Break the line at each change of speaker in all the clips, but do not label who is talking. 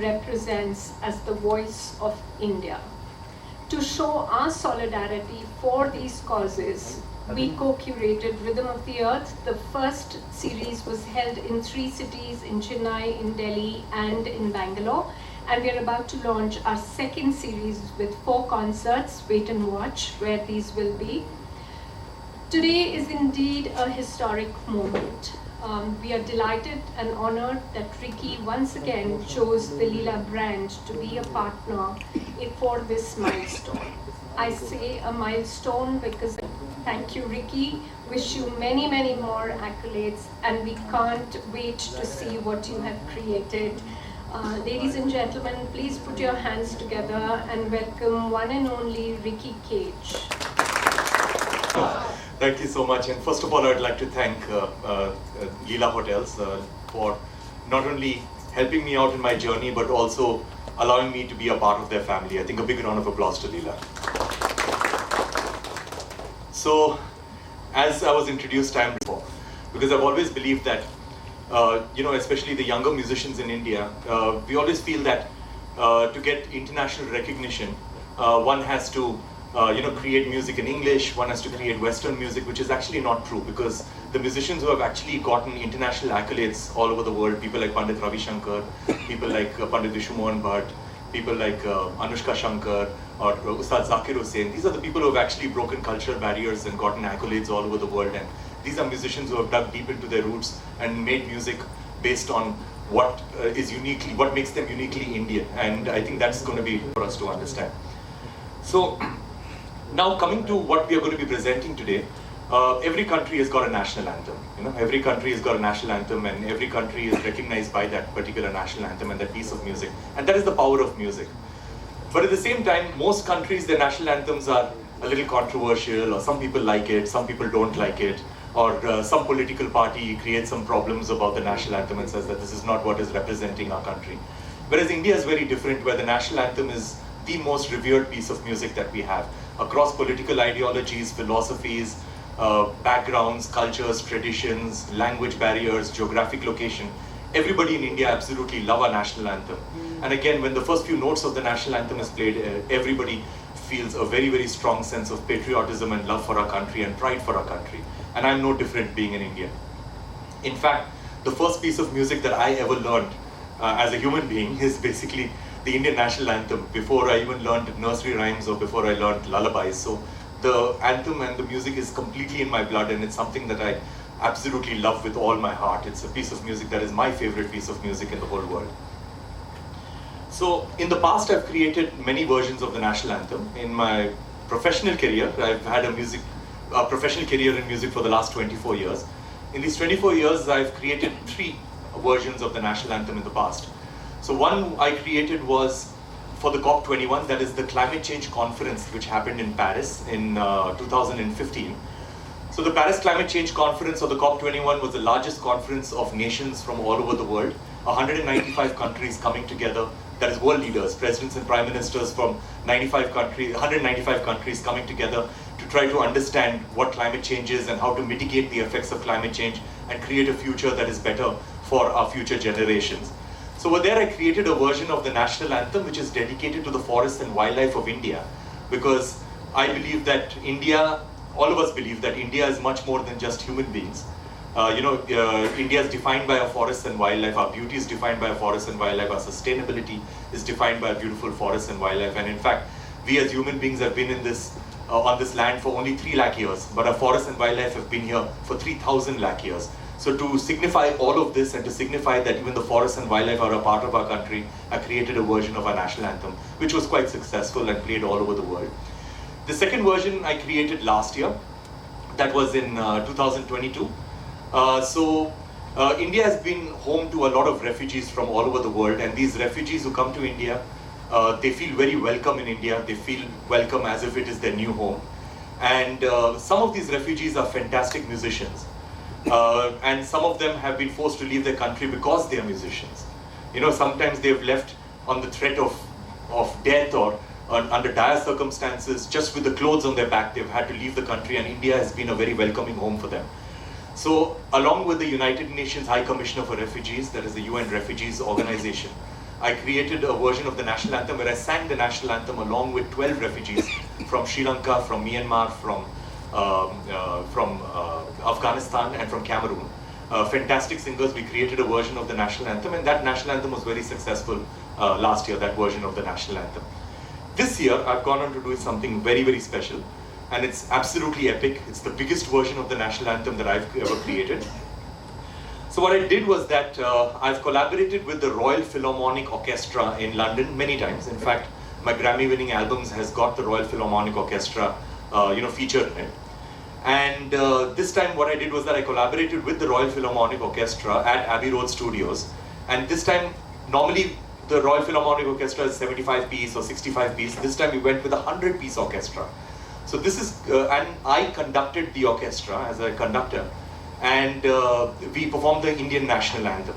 represents as the voice of India. To show our solidarity for these causes, we co-curated Rhythm of the Earth. The first series was held in 3 cities, in Chennai, in Delhi, and in Bangalore. And we are about to launch our second series with 4 concerts, wait and watch, where these will be. Today is indeed a historic moment. We are delighted and honored that Ricky once again chose the Leela brand to be a partner for this milestone. I say a milestone because thank you, Ricky. Wish you many, many more accolades, and we can't wait to see what you have created. Ladies and gentlemen, please put your hands together and welcome one and only Ricky Cage.
Thank you so much. And first of all, I'd like to thank Leela Hotels for not only helping me out in my journey, but also allowing me to be a part of their family. I think a big round of applause to Leela. So, as I was introduced time before, because I've always believed that, especially the younger musicians in India, we always feel that to get international recognition, one has to create music in English, one has to create Western music, which is actually not true, because the musicians who have actually gotten international accolades all over the world, people like Pandit Ravi Shankar, people like Pandit Vishnu Mohan Bhatt, people like Anushka Shankar, or Ustad Zakir Hussain, these are the people who have actually broken cultural barriers and gotten accolades all over the world. And these are musicians who have dug deep into their roots and made music based on what makes them uniquely Indian. And I think that's going to be for us to understand. So, now coming to what we are going to be presenting today, every country has got a national anthem. Every country has got a national anthem, and every country is recognized by that particular national anthem and that piece of music. And that is the power of music. But at the same time, most countries, their national anthems are a little controversial, or some people like it, some people don't like it, or some political party creates some problems about the national anthem and says that this is not what is representing our country. Whereas India is very different, where the national anthem is the most revered piece of music that we have. Across political ideologies, philosophies, backgrounds, cultures, traditions, language barriers, geographic location, everybody in India absolutely love our national anthem. And again, when the first few notes of the national anthem is played, everybody feels a very, very strong sense of patriotism and love for our country and pride for our country. And I'm no different being in India. In fact, the first piece of music that I ever learned as a human being is basically the Indian national anthem, before I even learned nursery rhymes or before I learned lullabies. So the anthem and the music is completely in my blood, and it's something that I absolutely love with all my heart. It's a piece of music that is my favorite piece of music in the whole world. So in the past, I've created many versions of the national anthem. In my professional career, I've had a professional career in music for the last 24 years. In these 24 years, I've created 3 versions of the national anthem in the past. So one I created was for the COP21, that is the climate change conference which happened in Paris in 2015. So the Paris Climate Change Conference, or the COP21, was the largest conference of nations from all over the world. 195 countries coming together, that is world leaders, presidents and prime ministers from 195 countries coming together to try to understand what climate change is and how to mitigate the effects of climate change and create a future that is better for our future generations. So over there I created a version of the national anthem which is dedicated to the forest and wildlife of India, because I believe that India, all of us believe that India is much more than just human beings. India is defined by our forests and wildlife, our beauty is defined by our forests and wildlife, our sustainability is defined by beautiful forests and wildlife. And in fact, we as human beings have been in this on this land for only 3 lakh years, but our forests and wildlife have been here for 3,000 lakh years. So to signify all of this and to signify that even the forests and wildlife are a part of our country, I created a version of our national anthem, which was quite successful and played all over the world. The second version I created last year, that was in 2022. India has been home to a lot of refugees from all over the world, and these refugees who come to India, they feel very welcome in India. They feel welcome as if it is their new home. And some of these refugees are fantastic musicians. And some of them have been forced to leave their country because they are musicians. Sometimes they've left on the threat of death or under dire circumstances, just with the clothes on their back. They've had to leave the country, and India has been a very welcoming home for them. So along with the United Nations High Commissioner for Refugees, that is the UN Refugees Organization, I created a version of the national anthem where I sang the national anthem along with 12 refugees from Sri Lanka, from Myanmar, from Afghanistan and from Cameroon. Fantastic singers. We created a version of the national anthem, and that national anthem was very successful last year, that version of the national anthem. This year, I've gone on to do something very, very special, and it's absolutely epic. It's the biggest version of the national anthem that I've ever created. So what I did was that I've collaborated with the Royal Philharmonic Orchestra in London many times. In fact, my Grammy-winning albums has got the Royal Philharmonic Orchestra, featured in it. And this time what I did was that I collaborated with the Royal Philharmonic Orchestra at Abbey Road Studios. And this time, normally the Royal Philharmonic Orchestra is 75-piece or 65-piece. This time we went with a 100-piece orchestra. So this is, and I conducted the orchestra as a conductor. And we performed the Indian national anthem.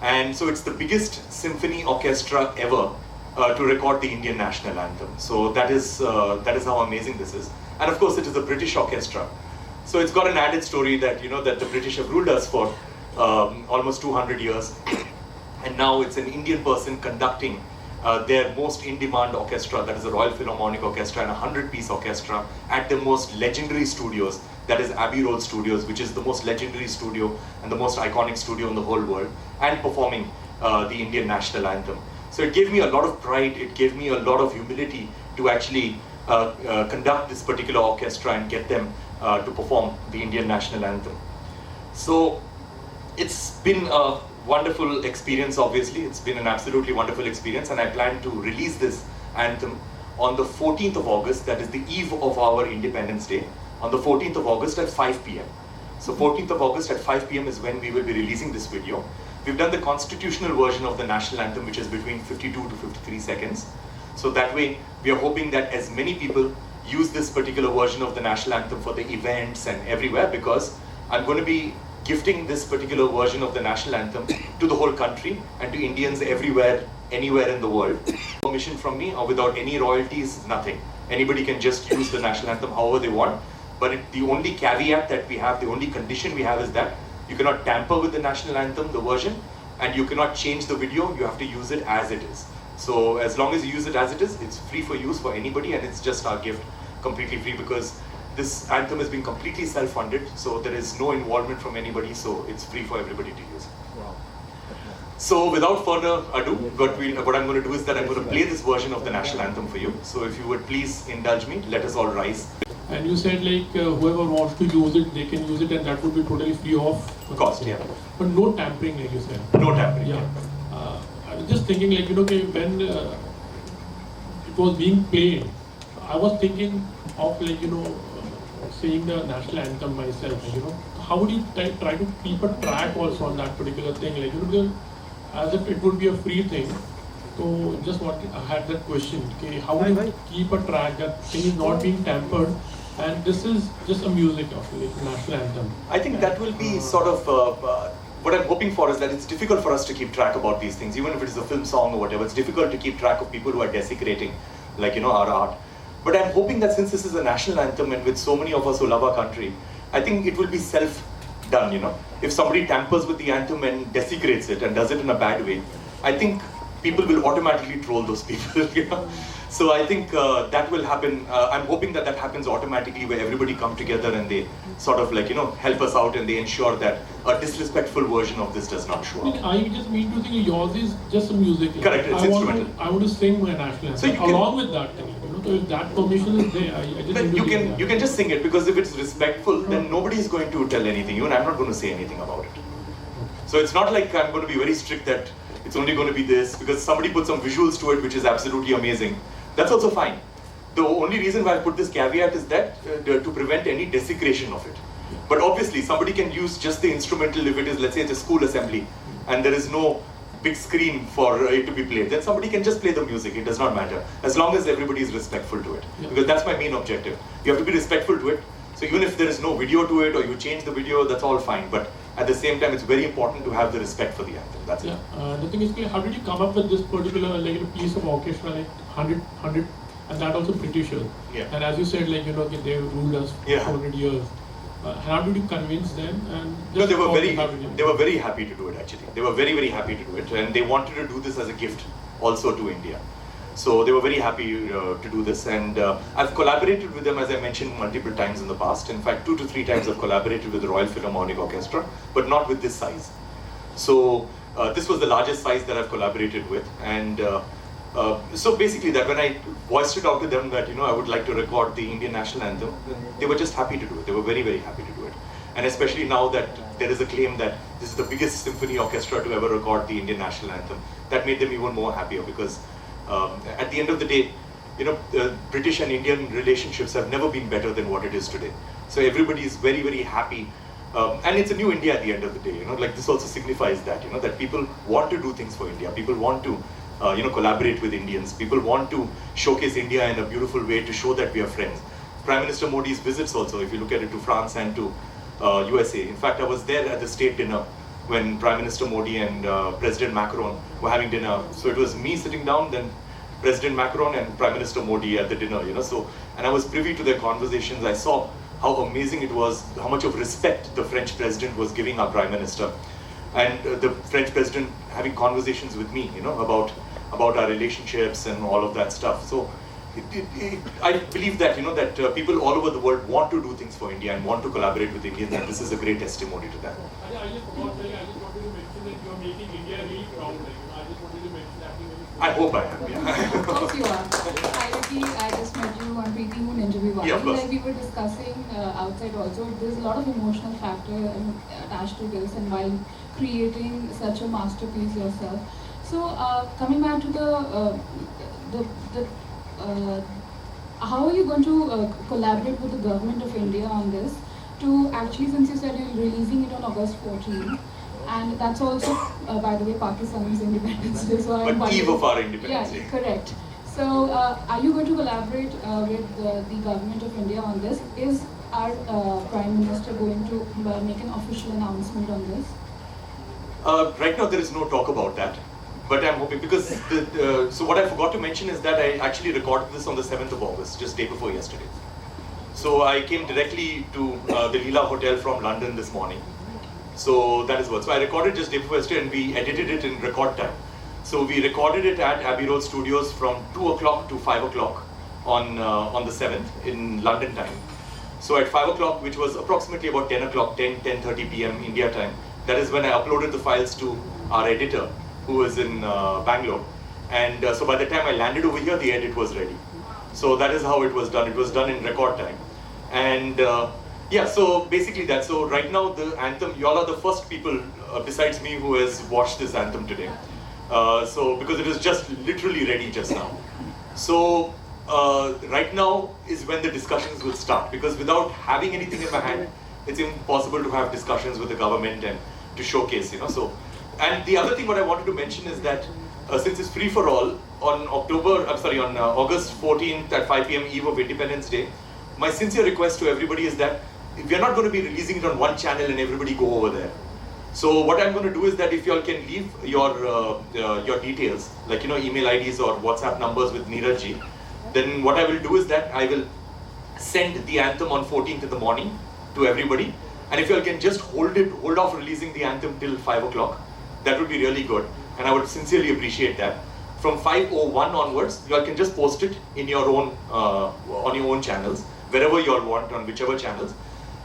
And so it's the biggest symphony orchestra ever to record the Indian national anthem. So that is how amazing this is. And of course, it is a British orchestra. So it's got an added story that, that the British have ruled us for almost 200 years. And now it's an Indian person conducting their most in-demand orchestra, that is the Royal Philharmonic Orchestra, and a 100-piece orchestra at the most legendary studios, that is Abbey Road Studios, which is the most legendary studio and the most iconic studio in the whole world, and performing the Indian national anthem. So it gave me a lot of pride, it gave me a lot of humility to actually conduct this particular orchestra and get them to perform the Indian national anthem. So it's been a wonderful experience, obviously. It's been an absolutely wonderful experience, and I plan to release this anthem on the 14th of August, that is the eve of our Independence Day, on the 14th of August at 5 p.m. So 14th of August at 5 p.m. is when we will be releasing this video. We've done the constitutional version of the national anthem, which is between 52 to 53 seconds. So that way, we are hoping that as many people use this particular version of the national anthem for the events and everywhere, because I'm going to be gifting this particular version of the national anthem to the whole country and to Indians everywhere, anywhere in the world. Permission from me, or without any royalties, nothing. Anybody can just use the national anthem however they want. But the only caveat that we have, the only condition we have is that you cannot tamper with the national anthem, the version, and you cannot change the video. You have to use it as it is. So as long as you use it as it is, it's free for use for anybody, and it's just our gift, completely free, because this anthem has been completely self-funded, so there is no involvement from anybody, so it's free for everybody to use.
Wow.
So without further ado, what I'm going to do is that I'm going to play this version of the national anthem for you. So if you would please indulge me, let us all rise.
And you said like whoever wants to use it, they can use it, and that would be totally free of
cost, yeah.
But no tampering, like you said.
No tampering.
Yeah. I was just thinking, like, okay, when it was being played, I was thinking of, like, saying the national anthem myself. How would you try to keep a track also on that particular thing, like, because as if it would be a free thing. So just I had that question. Okay, how would you keep a track that thing is not being tampered, and this is just a music of like national anthem?
I think that will be sort of what I'm hoping for is that it's difficult for us to keep track about these things, even if it is a film song or whatever. It's difficult to keep track of people who are desecrating, like, our art. But I'm hoping that since this is a national anthem, and with so many of us who love our country, I think it will be self-done. If somebody tampers with the anthem and desecrates it and does it in a bad way, I think people will automatically troll those people. So I think that will happen. I'm hoping that happens automatically, where everybody come together and they sort of like, help us out, and they ensure that a disrespectful version of this does not show up.
I just mean to think yours is just a music.
Correct, it's instrumental.
I want to sing my national anthem so along with that thing. So if that permission is there, I just
you can just sing it, because if it's respectful, then nobody is going to tell anything. Even I'm not going to say anything about it. So it's not like I'm going to be very strict that it's only going to be this, because somebody put some visuals to it, which is absolutely amazing. That's also fine. The only reason why I put this caveat is that to prevent any desecration of it. But obviously, somebody can use just the instrumental if it is, let's say, it's a school assembly, and there is no big screen for it to be played. Then somebody can just play the music. It does not matter, as long as everybody is respectful to it.
Yeah.
Because that's my main objective. You have to be respectful to it. So even if there is no video to it, or you change the video, that's all fine. But at the same time, it's very important to have the respect for the anthem. That's it.
The thing is, how did you come up with this particular piece of orchestra, like 100, and that also British?
Yeah.
And as you said, they ruled us for 100 years. How did you convince them? And
No, they were very
happy
happy to do it actually. They were very happy to do it, and they wanted to do this as a gift also to India. So they were very happy to do this, and I've collaborated with them, as I mentioned, multiple times in the past. In fact, 2 to 3 times I've collaborated with the Royal Philharmonic Orchestra, but not with this size. So this was the largest size that I've collaborated with, and so basically that when I voiced it out to them that I would like to record the Indian National Anthem, they were just happy to do it. They were very happy to do it, and especially now that there is a claim that this is the biggest symphony orchestra to ever record the Indian National Anthem, that made them even more happier because at the end of the day, British and Indian relationships have never been better than what it is today. So everybody is very happy. And it's a new India at the end of the day, like this also signifies that, that people want to do things for India. People want to, collaborate with Indians. People want to showcase India in a beautiful way to show that we are friends. Prime Minister Modi's visits also, if you look at it, to France and to USA. In fact, I was there at the state dinner when Prime Minister Modi and President Macron were having dinner. So it was me sitting down, then President Macron and Prime Minister Modi at the dinner, So, and I was privy to their conversations. I saw how amazing it was, how much of respect the French president was giving our prime minister, and the French president having conversations with me, about our relationships and all of that stuff. So, I believe that that people all over the world want to do things for India and want to collaborate with Indians, and this is a great testimony to that.
I just wanted to mention that you are making India really proud. I just wanted to mention that.
I hope I am. Yeah.
Of course you are. I just met you on Preeti Moon interview.
Yeah, of course.
Like we were discussing outside also, there's a lot of emotional factor attached to this, and while creating such a masterpiece yourself. So coming back to how are you going to collaborate with the government of India on this? To actually, since you said you're releasing it on August 14th, and that's also, by the way, Pakistan's Independence Day. So
but eve of our Independence Day.
Yeah, correct. So, are you going to collaborate with the government of India on this? Is our Prime Minister going to make an official announcement on this?
Right now, there is no talk about that. But I'm hoping, because so what I forgot to mention is that I actually recorded this on the 7th of August, just day before yesterday. So I came directly to the Leela Hotel from London this morning. So that is what. So I recorded just day before yesterday, and we edited it in record time. So we recorded it at Avilable Studios from 2 o'clock to 5 o'clock on the 7th in London time. So at 5 o'clock, which was approximately about 10 o'clock, 10:30 p.m. India time, that is when I uploaded the files to our editor, who is in Bangalore. And so by the time I landed over here, the edit was ready. So that is how it was done. It was done in record time. And yeah, so basically that. So right now the anthem, y'all are the first people besides me who has watched this anthem today. So because it is just literally ready just now. So right now is when the discussions will start, because without having anything in my hand, it's impossible to have discussions with the government and to showcase, So, and the other thing what I wanted to mention is that since it's free for all, on August 14th at 5 p.m. eve of Independence Day, my sincere request to everybody is that we are not going to be releasing it on one channel and everybody go over there. So what I'm going to do is that if you all can leave your details, like email IDs or WhatsApp numbers with Neeraj ji, then what I will do is that I will send the anthem on 14th in the morning to everybody. And if you all can just hold off releasing the anthem till 5 o'clock, that would be really good. And I would sincerely appreciate that. From 5:01 onwards, you all can just post it in your own on your own channels, wherever you all want, on whichever channels.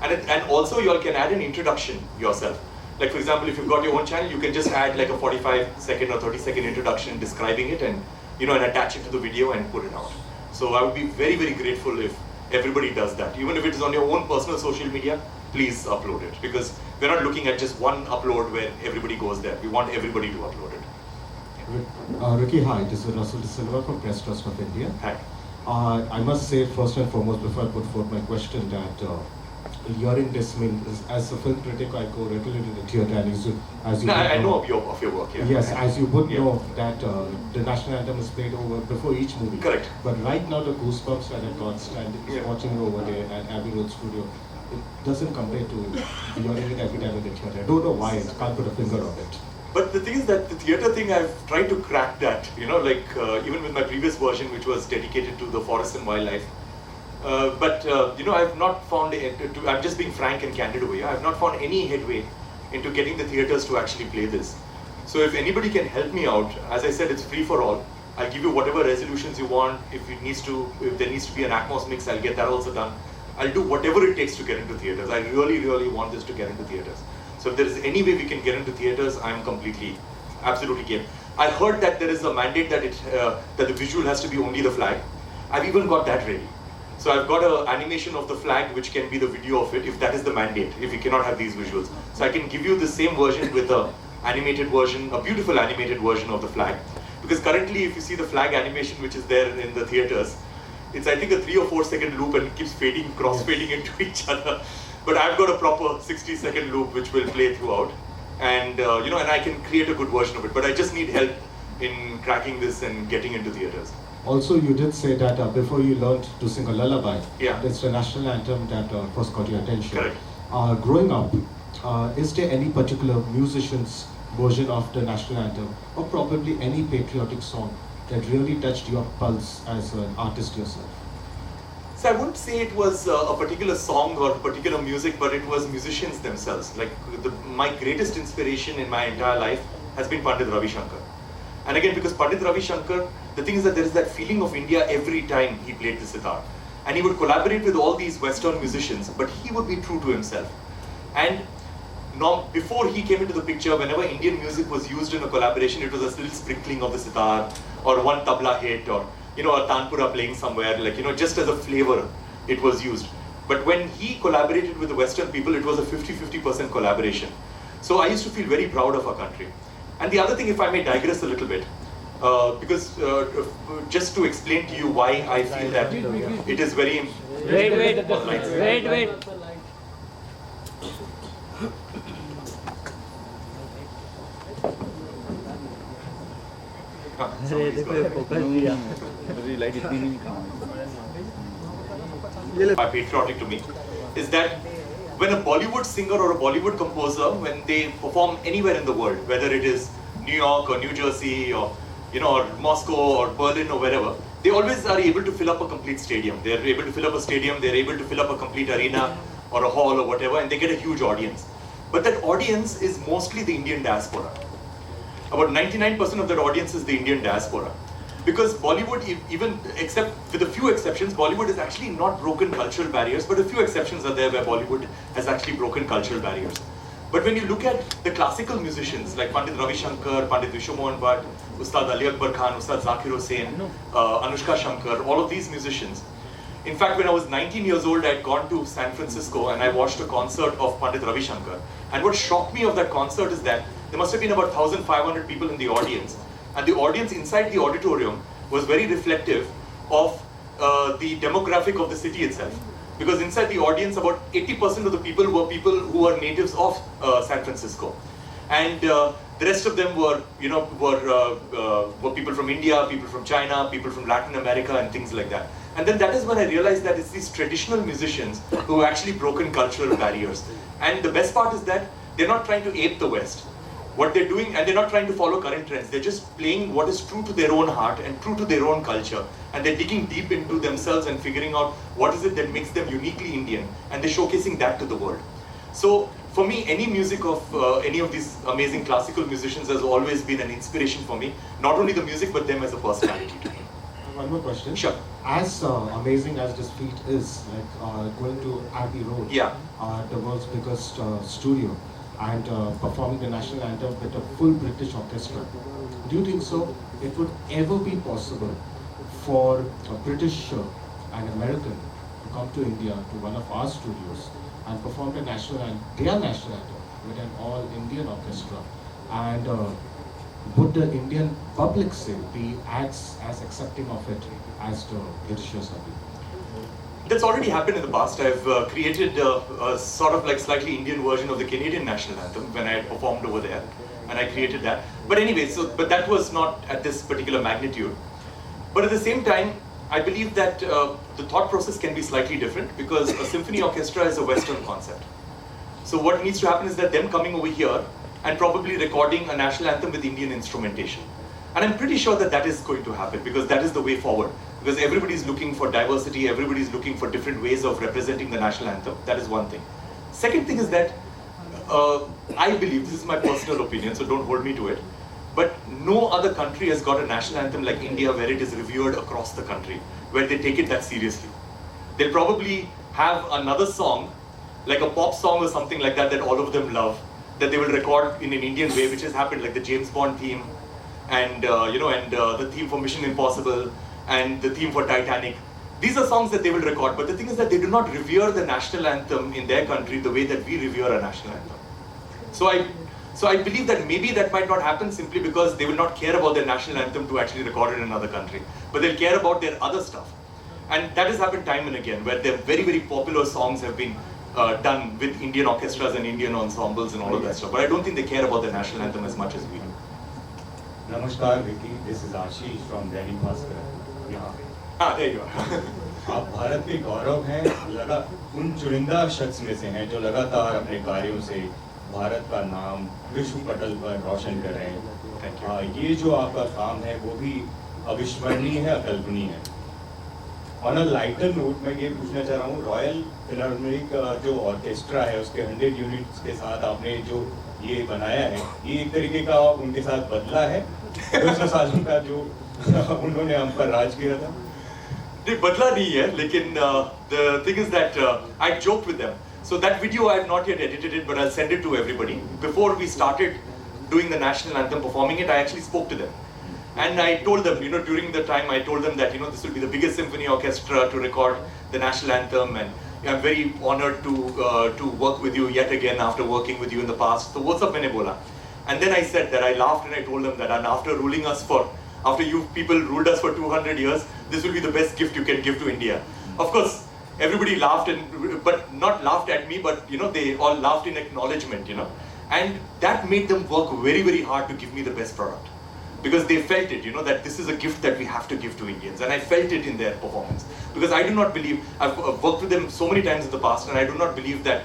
And also you all can add an introduction yourself. Like for example, if you've got your own channel, you can just add like a 45-second or 30-second introduction describing it, and and attach it to the video and put it out. So I would be very, very grateful if everybody does that. Even if it is on your own personal social media, please upload it, because we're not looking at just one upload where everybody goes there. We want everybody to upload it.
Ricky, hi, this is Russell De Silva from Press Trust of India.
Hi.
I must say first and foremost, before I put forth my question, that hearing this, as a film critic, I go regularly to the theatre, and
I know of your work. Yeah.
Yes, as you would know that the national anthem is played over before each movie.
Correct.
But right now, the goosebumps that I got watching it over there at Abbey Road Studio, it doesn't compare to hearing it every time in the theatre. I don't know why, I can't put a finger on it.
But the thing is that the theatre thing, I've tried to crack that, even with my previous version, which was dedicated to the forest and wildlife. But I've not found I'm just being frank and candid over here. I've not found any headway into getting the theaters to actually play this. So if anybody can help me out, as I said, it's free for all. I'll give you whatever resolutions you want. If there needs to be an Atmos mix, I'll get that also done. I'll do whatever it takes to get into theaters. I really, really want this to get into theaters. So if there is any way we can get into theaters, I'm absolutely game. I heard that there is a mandate that that the visual has to be only the flag. I've even got that ready. So I've got an animation of the flag which can be the video of it, if that is the mandate, if we cannot have these visuals. So I can give you the same version with a animated version, a beautiful animated version of the flag. Because currently if you see the flag animation which is there in the theaters, it's I think a 3 or 4 second loop and it keeps fading, cross-fading into each other. But I've got a proper 60-second loop which will play throughout. And and I can create a good version of it. But I just need help in cracking this and getting into theaters.
Also, you did say that before you learned to sing a lullaby,
yeah,
it's the national anthem that first got your attention.
Correct.
Growing up, is there any particular musician's version of the national anthem, or probably any patriotic song that really touched your pulse as an artist yourself?
So I wouldn't say it was a particular song or particular music, but it was musicians themselves. Like my greatest inspiration in my entire life has been Pandit Ravi Shankar. And again, because Pandit Ravi Shankar, the thing is that there is that feeling of India every time he played the sitar. And he would collaborate with all these Western musicians, but he would be true to himself. And before he came into the picture, whenever Indian music was used in a collaboration, it was a little sprinkling of the sitar, or one tabla hit, or a tanpura playing somewhere, just as a flavor, it was used. But when he collaborated with the Western people, it was a 50-50% collaboration. So I used to feel very proud of our country. And the other thing, if I may digress a little bit, because just to explain to you why I feel that it is very...
Wait.
Patriotic to me is that when a Bollywood singer or a Bollywood composer, when they perform anywhere in the world, whether it is New York or New Jersey or or Moscow or Berlin or wherever, they always are able to fill up a complete stadium. They're able to fill up a stadium, they're able to fill up a complete arena or a hall or whatever, and they get a huge audience. But that audience is mostly the Indian diaspora. About 99% of that audience is the Indian diaspora. Because Bollywood, even except with a few exceptions, Bollywood has actually not broken cultural barriers, but a few exceptions are there where Bollywood has actually broken cultural barriers. But when you look at the classical musicians like Pandit Ravi Shankar, Pandit Vishwamohan Bhatt, Ustad Ali Akbar Khan, Ustad Zakir Hussain, Anushka Shankar, all of these musicians. In fact, when I was 19 years old, I had gone to San Francisco and I watched a concert of Pandit Ravi Shankar. And what shocked me of that concert is that there must have been about 1,500 people in the audience. And the audience inside the auditorium was very reflective of the demographic of the city itself. Because inside the audience, about 80% of the people were people who were natives of San Francisco. And the rest of them were, were people from India, people from China, people from Latin America and things like that. And then that is when I realized that it's these traditional musicians who have actually broken cultural barriers. And the best part is that they're not trying to ape the West. What they're doing, and they're not trying to follow current trends, they're just playing what is true to their own heart and true to their own culture. And they're digging deep into themselves and figuring out what is it that makes them uniquely Indian, and they're showcasing that to the world. So for me, any music of any of these amazing classical musicians has always been an inspiration for me. Not only the music, but them as a personality to me.
One more question.
Sure.
As amazing as this feat is, like going to Abbey Road,
yeah,
the world's biggest studio, and performing the national anthem with a full British orchestra, do you think so? It would ever be possible for a British and American to come to India to one of our studios and perform their national anthem with an all-Indian orchestra, and would the Indian public say be as accepting of it as the Britishers have been?
That's already happened in the past. I've created a sort of like slightly Indian version of the Canadian national anthem when I performed over there, and I created that. But anyway, but that was not at this particular magnitude. But at the same time, I believe that the thought process can be slightly different because a symphony orchestra is a Western concept. So what needs to happen is that them coming over here and probably recording a national anthem with Indian instrumentation. And I'm pretty sure that that is going to happen because that is the way forward. Because everybody's looking for diversity, everybody's looking for different ways of representing the national anthem. That is one thing. Second thing is that I believe, this is my personal opinion, so don't hold me to it, but no other country has got a national anthem like India where it is revered across the country, where they take it that seriously. They'll probably have another song, like a pop song or something like that, that all of them love, that they will record in an Indian way, which has happened, like the James Bond theme, and the theme for Mission Impossible, and the theme for Titanic. These are songs that they will record, but the thing is that they do not revere the national anthem in their country the way that we revere a national anthem. So I believe that maybe that might not happen simply because they will not care about their national anthem to actually record it in another country, but they'll care about their other stuff. And that has happened time and again, where their very, very popular songs have been done with Indian orchestras and Indian ensembles and all of that stuff. But I don't think they care about the national anthem as much as we do.
Namaskar, Vicky. This is Ashish from Dailymotion.
There you are.
आप भारत के गौरव हैं, उन चुनिंदा शख्स में से हैं जो लगातार अपने कार्यों से भारत का नाम विश्व पटल पर रोशन कर रहे हैं। ये जो आपका काम है वो भी अविस्मरणीय है, अकल्पनीय है। ऑन अ लाइटर नोट मैं ये पूछना चाह रहा हूँ, रॉयल फिलार्मोनिक जो ऑर्केस्ट्रा है उसके 100 यूनिट्स के साथ आपने जो ये बनाया है, ये एक तरीके का उनके साथ बदला है 200 सालों का जो उन्होंने हम पर राज किया था?
नहीं, बदला नहीं है, लेकिन the thing is that I joked with them. So that video I have not yet edited it, but I'll send it to everybody. Before we started doing the national anthem, performing it, I actually spoke to them. And I told them, during the time I told them that, this will be the biggest symphony orchestra to record the national anthem, and I'm very honored to work with you yet again after working with you in the past. So what's up, मैंने बोला. And then I said that, I laughed and I told them that, and after you people ruled us for 200 years, this will be the best gift you can give to India. Of course, everybody laughed, but not laughed at me, but they all laughed in acknowledgement, and that made them work very, very hard to give me the best product, because they felt it, that this is a gift that we have to give to Indians, and I felt it in their performance, because I do not believe, I've worked with them so many times in the past, and I do not believe that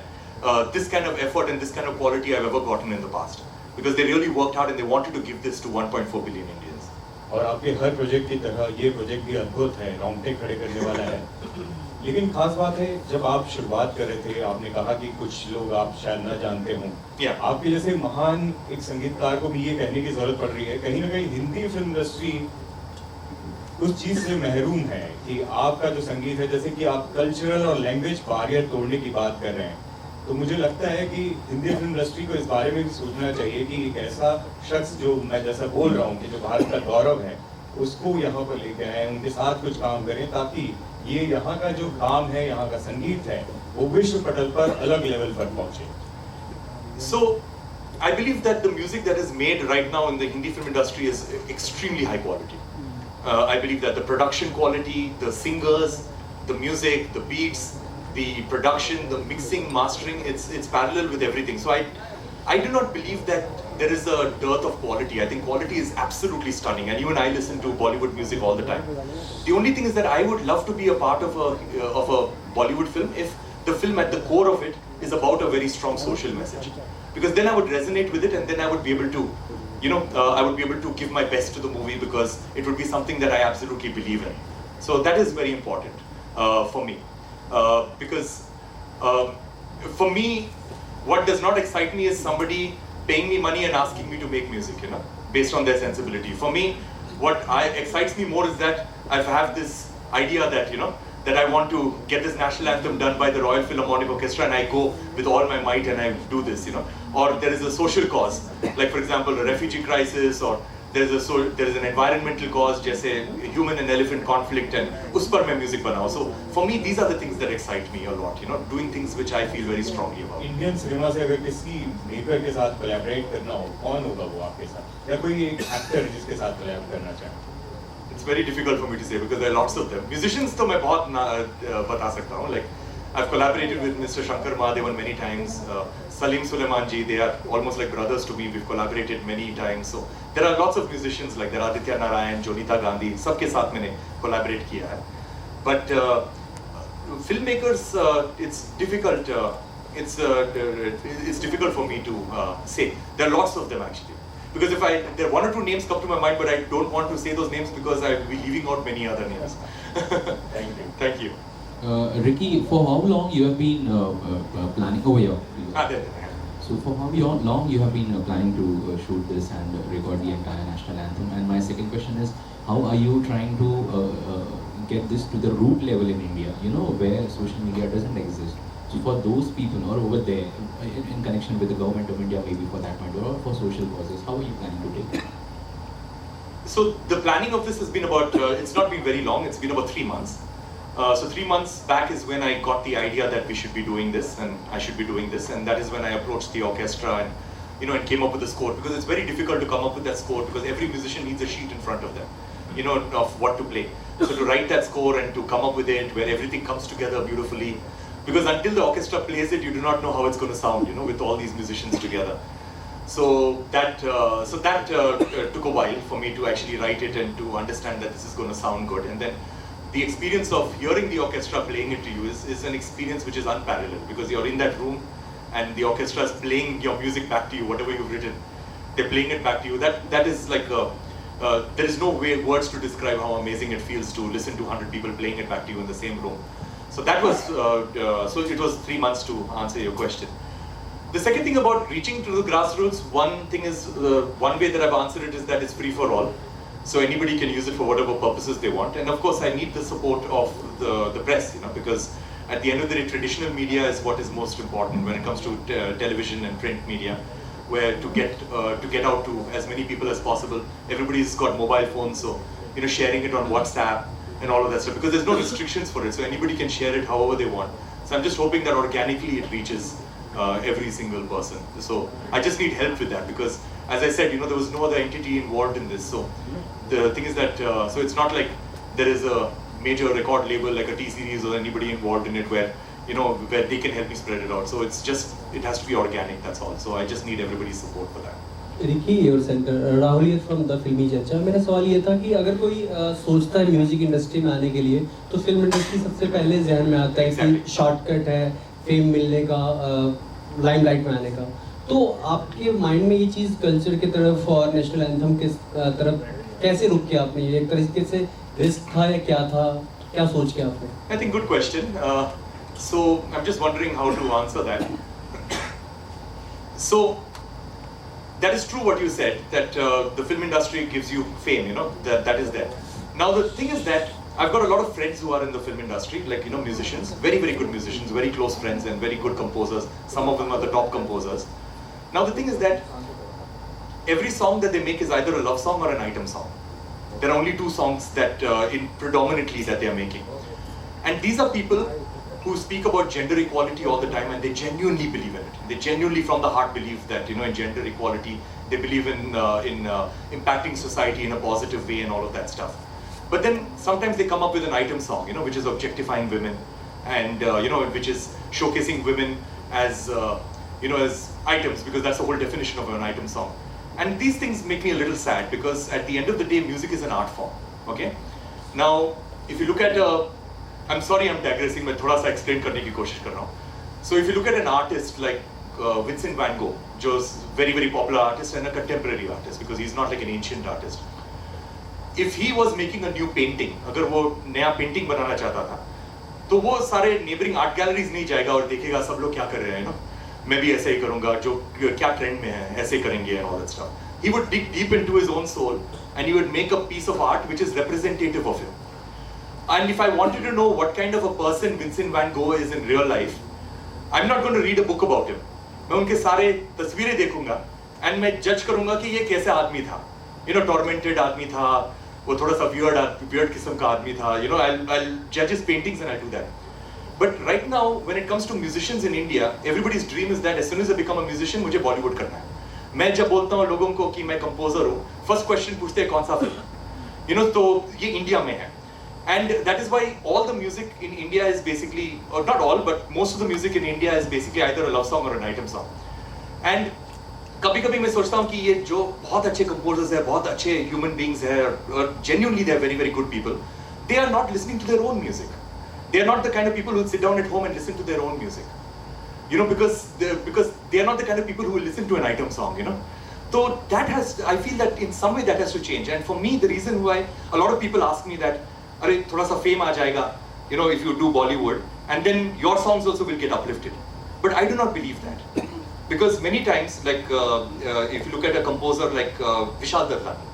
this kind of effort and this kind of quality I've ever gotten in the past, because they really worked hard and they wanted to give this to 1.4 billion Indians.
और आपके हर project की तरह ये project भी अद्भुत है, रोंगटे खड़े करने वाला है। लेकिन खास बात है, जब आप शुरुआत कर रहे थे, आपने कहा कि कुछ लोग आप शायद न जानते हों, आपके जैसे महान एक संगीतकार को भी ये कहने की जरूरत पड़ रही है, कहीं ना कहीं हिंदी फिल्म इंडस्ट्री उस चीज से महरूम है कि आपका जो संगीत है, जैसे कि आप कल्चरल और लैंग्वेज बैरियर तोड़ने की बात कर रहे हैं, तो मुझे लगता है कि हिंदी फिल्म इंडस्ट्री को इस बारे में भी सोचना चाहिए कि एक ऐसा शख्स जो मैं जैसा बोल रहा हूँ कि जो भारत का गौरव है, उसको यहाँ पर लेके आए, उनके साथ कुछ काम करें, ताकि ये यहाँ का जो काम है, यहाँ का संगीत है, वो विश्व पटल पर अलग लेवल पर पहुँचे।
So, I believe that the music that is made right now in the Hindi film industry is extremely high quality. I believe that the production quality, the singers, the music, the beats, the production, the mixing, mastering, it's parallel with everything. So I do not believe that there is a dearth of quality. I think quality is absolutely stunning, and even I listen to Bollywood music all the time. The only thing is that I would love to be a part of a Bollywood film if the film at the core of it is about a very strong social message. Because then I would resonate with it, and then I would be able to, I would be able to give my best to the movie, because it would be something that I absolutely believe in. So that is very important for me. Because for me, what does not excite me is somebody paying me money and asking me to make music, based on their sensibility. For me, what excites me more is that I have this idea that, that I want to get this national anthem done by the Royal Philharmonic Orchestra, and I go with all my might and I do this, Or there is a social cause, like for example, a refugee crisis, or there is an environmental cause, जैसे human and elephant conflict, and उस पर मैं music बनाऊँ. So for me, these are the things that excite me a lot, doing things which I feel very strongly about.
Indian cinema से अगर किसी maker के साथ कोलैबोरेट करना हो, कौन होगा वो आपके साथ, या कोई एक एक्टर जिसके साथ कोलैब करना चाहे?
It's very difficult for me to say because there are lots of them. Musicians तो मैं बहुत बता सकता हूँ. Like I've collaborated with Mr. Shankar Mahadevan many times. Salim Sulaiman ji, they are almost like brothers to me. We've collaborated many times. So there are lots of musicians like there are Aditya Narayan, Jonita Gandhi. सबके साथ मैंने collaborate किया है. But filmmakers, it's difficult. It's difficult for me to say. There are lots of them actually. Because there are one or two names come to my mind, but I don't want to say those names because I will be leaving out many other names.
Thank you.
Thank you.
Ricky, for how long you have been planning over here?
There.
So for how long you have been planning to shoot this and record the entire national anthem? And my second question is, how are you trying to get this to the root level in India, where social media doesn't exist? So for those people or over there, in connection with the government of India maybe for that matter, or for social causes, how are you planning to take it?
So the planning of this has been about, it's not been very long, it's been about 3 months. So 3 months back is when I got the idea that we should be doing this and I should be doing this, and that is when I approached the orchestra and and came up with the score, because it's very difficult to come up with that score because every musician needs a sheet in front of them, of what to play. So to write that score and to come up with it where everything comes together beautifully, because until the orchestra plays it, you do not know how it's going to sound, with all these musicians together. So that took a while for me to actually write it and to understand that this is going to sound good. And then the experience of hearing the orchestra playing it to you is an experience which is unparalleled, because you're in that room and the orchestra is playing your music back to you, whatever you've written, they're playing it back to you. That is like there is no words to describe how amazing it feels to listen to 100 people playing it back to you in the same room. So that was so it was 3 months to answer your question. The second thing about reaching to the grassroots, one thing is, one way that I've answered it is that it's free for all. So anybody can use it for whatever purposes they want. And of course, I need the support of the press, because at the end of the day, traditional media is what is most important when it comes to television and print media, where to get out to as many people as possible. Everybody's got mobile phones, so sharing it on WhatsApp and all of that stuff, because there's no restrictions for it, so anybody can share it however they want. So I'm just hoping that organically it reaches every single person. So I just need help with that, because as I said, there was no other entity involved in this. So the thing is that, so it's not like there is a major record label like a T-Series or anybody involved in it where they can help me spread it out. So it has to be organic, that's all. So I just need everybody's support for that.
Ricky your centre Rahul here from the फिल्मी चर्चा। मेरा सवाल ये था कि अगर कोई सोचता है म्यूजिक इंडस्ट्री में आने के लिए, तो फिल्म इंडस्ट्री सबसे पहले ज़हन में आता है कि शॉर्टकट है फेम मिलने का, लाइमलाइट में आने का। तो आपके माइंड में ये चीज़ कल्चर की तरफ और नेशनल एंथम के तरफ कैसे रुक के आपने ये एक तरीके से रिस्क था या क्या था, क्या सोच के आपने?
I think good question. So I'm just wondering how to answer that. So that is true what you said, that the film industry gives you fame, that is there. Now the thing is that I've got a lot of friends who are in the film industry, like musicians, very very good musicians, very close friends and very good composers. Some of them are the top composers. Now the thing is that every song that they make is either a love song or an item song. There are only two songs that predominantly that they are making, and these are people who speak about gender equality all the time, and they genuinely believe in it. They genuinely from the heart believe that in gender equality. They believe in impacting society in a positive way and all of that stuff. But then sometimes they come up with an item song, which is objectifying women, and which is showcasing women as as items, because that's the whole definition of an item song. And these things make me a little sad, because at the end of the day, music is an art form. Okay. Now, if you look at I'm sorry, I'm digressing. मैं थोड़ा सा explain करने की कोशिश कर रहा हूँ. So if you look at an artist like Vincent van Gogh, जो is very very popular artist and a contemporary artist, because he's not like an ancient artist. If he was making a new painting, अगर वो नया painting बनाना चाहता था, तो वो सारे neighboring art galleries नहीं जाएगा और देखेगा सब लोग क्या कर रहे हैं ना, मैं भी ऐसे ही करूँगा, जो क्या trend में है, ऐसे करेंगे and all that stuff. He would dig deep into his own soul and he would make a piece of art which is representative of him. And if I wanted to know what kind of a person Vincent van Gogh is in real life, I'm not going to read a book about him. मैं उनके सारे तस्वीरें देखूंगा and मैं जज करूंगा कि ये कैसे आदमी था. Tormented आदमी था, वो थोड़ा सा weird किस्म का आदमी था. I'll judge his paintings and I do that. But right now, when it comes to musicians in India, everybody's dream is that as soon as I become a musician, मुझे Bollywood करना है. मैं जब बोलता हूँ लोगों को कि मैं composer हूँ, first question पूछते हैं कौन सा फिल्म? तो ये इंडिया में है. And that is why all the music in India is basically, or not all, but most of the music in India is basically either a love song or an item song. And कभी-कभी मैं सोचता हूँ कि ये जो बहुत अच्छे composers हैं, बहुत अच्छे human beings हैं, और genuinely they are very very good people, they are not listening to their own music. They are not the kind of people who will sit down at home and listen to their own music. Because they are not the kind of people who will listen to an item song. So that has, I feel that in some way that has to change. And for me, the reason why a lot of people ask me that, "Arey, thoda sa fame aa jayega, you know, if you do Bollywood, and then your songs also will get uplifted." But I do not believe that, because many times, like if you look at a composer like Vishal Dadlani,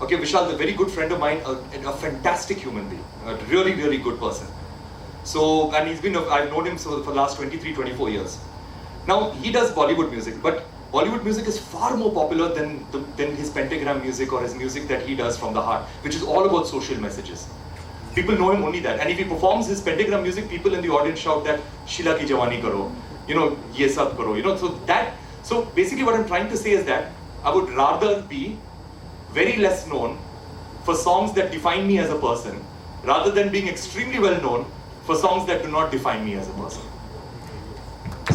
okay, Vishal is a very good friend of mine, a fantastic human being, a really, really good person. So, and I've known him for the last 23, 24 years. Now, he does Bollywood music, but Bollywood music is far more popular than his pentagram music or his music that he does from the heart, which is all about social messages. People know him only that. And if he performs his pentagram music, people in the audience shout that, "Sheila ki jawani karo," you know, "Ye sab karo," you know. So basically what I'm trying to say is that I would rather be very less known for songs that define me as a person, rather than being extremely well known for songs that do not define me as a person.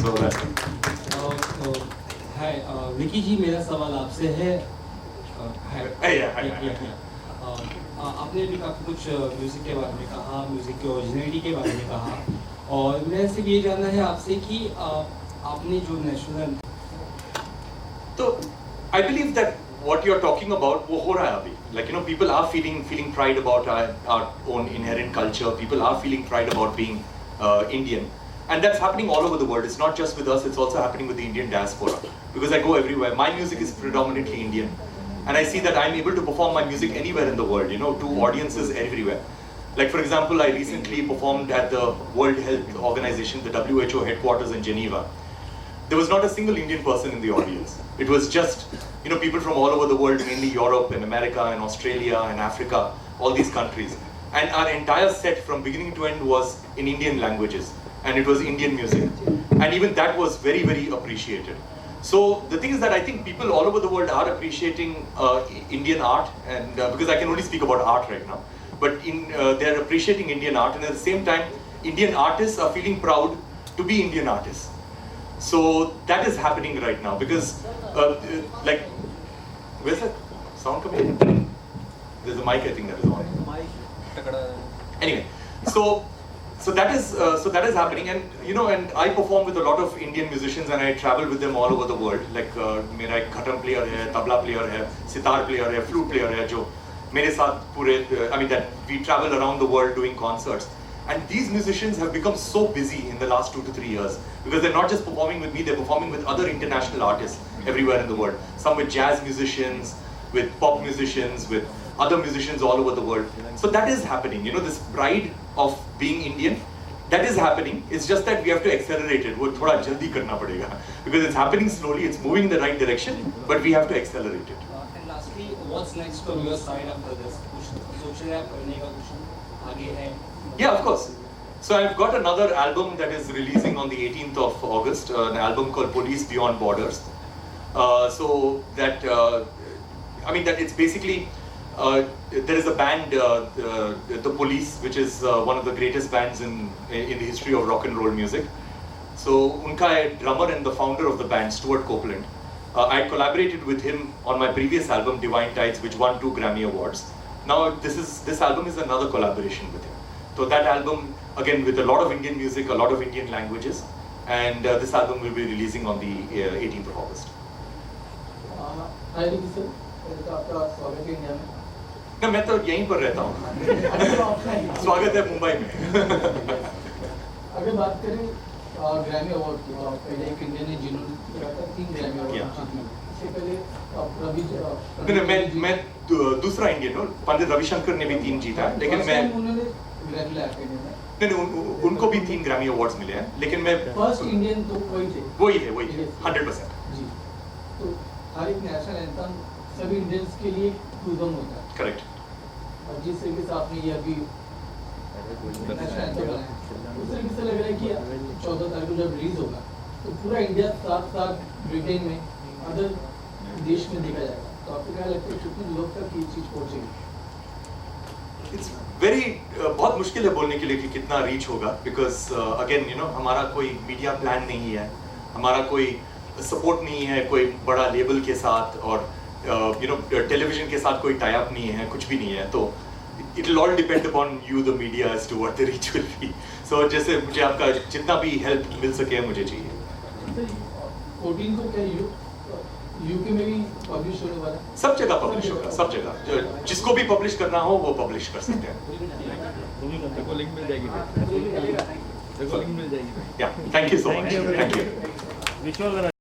So that's it.
हाय विकी जी, मेरा सवाल आपसे है। आपने भी काफ़ी कुछ music के बारे में कहा, म्यूज़िक की ओरिजिनलिटी के बारे में कहा, और मेरा सिर्फ ये जानना है आपसे कि आपने जो नेशनल,
तो I believe that what you're talking about वो हो रहा है अभी. Like, you know, people are feeling pride about our own inherent culture. People are feeling pride about being Indian. And that's happening all over the world. It's not just with us, it's also happening with the Indian diaspora. Because I go everywhere. My music is predominantly Indian. And I see that I'm able to perform my music anywhere in the world, you know, to audiences everywhere. Like, for example, I recently performed at the World Health Organization, the WHO headquarters in Geneva. There was not a single Indian person in the audience. It was just, you know, people from all over the world, mainly Europe and America and Australia and Africa, all these countries. And our entire set from beginning to end was in Indian languages. And it was Indian music. And even that was very, very appreciated. So the thing is that I think people all over the world are appreciating Indian art, and because I can only speak about art right now, but they're appreciating Indian art, and at the same time, Indian artists are feeling proud to be Indian artists. So that is happening right now, because like, where's that sound coming in? There's a mic, I think that is on. Anyway, so that is happening, and you know, and I perform with a lot of Indian musicians, and I travel with them all over the world. Like मेरा एक खटम player है, tabla player है, sitar player है, flute player है, जो मेरे साथ पूरे, I mean that we travel around the world doing concerts. And these musicians have become so busy in the last 2 to 3 years, because they're not just performing with me, they're performing with other international artists everywhere in the world. Some with jazz musicians, with pop musicians, with other musicians all over the world. So that is happening, you know, this pride of being Indian, that is happening. It's just that we have to accelerate it. वो थोड़ा जल्दी करना पड़ेगा, because it's happening slowly, it's moving in the right direction, but we have to accelerate it.
And lastly, what's next from your side after this? कुछ सोच रहे हैं आप करने का, कुछ आगे है?
Yeah, of course. So I've got another album that is releasing on the 18th of August, an album called Police Beyond Borders. So that, I mean that it's basically, there is a band, the Police, which is one of the greatest bands in the history of rock and roll music. So unka drummer and the founder of the band, Stuart Copeland, I collaborated with him on my previous album, Divine Tides, which won 2 Grammy Awards. Now this album is another collaboration with him. So that album, again, with a lot of Indian music, a lot of Indian languages, and this album will be releasing on the 18th of August.
Hi, Vicky sir. आपका स्वागत है India में।
ना, मैं तो यहीं पर रहता हूँ। स्वागत है मुंबई में।
अगर बात करें ग्रैमी अवार्ड की, तो पहले एक इंडियन है जिन्होंने 3 ग्रैमी अवार्ड जीती। इससे पहले
मैं दूसरा इंडियन हूँ। पंडित रविशंकर ने भी 3 जीता, लेकिन मैं नहीं, उनको भी 3 ग्रैमी अवार्ड्स मिले हैं, लेकिन मैं
फर्स्ट इंडियन तो वही थे
100%।
जी, तो हर एक नेशनल एंथम सभी इंडियंस के लिए गुदम होता है।
करेक्ट।
और जिस तरीके से आपने ये अभी नेशनल एंथम बनाया, उस तरीके से लग रहा है कि 14 तारीख को जब रिलीज होगा तो पूरा इंडिया साथ ब्रिटेन में, अदर देश में देखा जाएगा। तो आपको क्या लगता है कितने लोग तक ये चीज़ पहुँचेगी?
It's very बहुत मुश्किल है बोलने के लिए कि कितना रीच होगा, बिकॉज अगेन यू नो हमारा कोई मीडिया प्लान नहीं है, हमारा कोई सपोर्ट नहीं है कोई बड़ा लेबल के साथ, और यू नो टेलीविजन के साथ कोई टाई अप नहीं है, कुछ भी नहीं है। तो it will all depend upon you the media as to what the reach will be. So जैसे मुझे आपका जितना भी हेल्प मिल सके मुझे चाहिए।
14 को क्या यूके में भी पब्लिश होने वाला है?
सब जगह पब्लिश होगा, सब जगह जिसको भी पब्लिश करना हो वो पब्लिश कर सकते हैं।
लिंक मिल जाएगी, लिंक मिल जाएगी।
या thank you so much, thank you.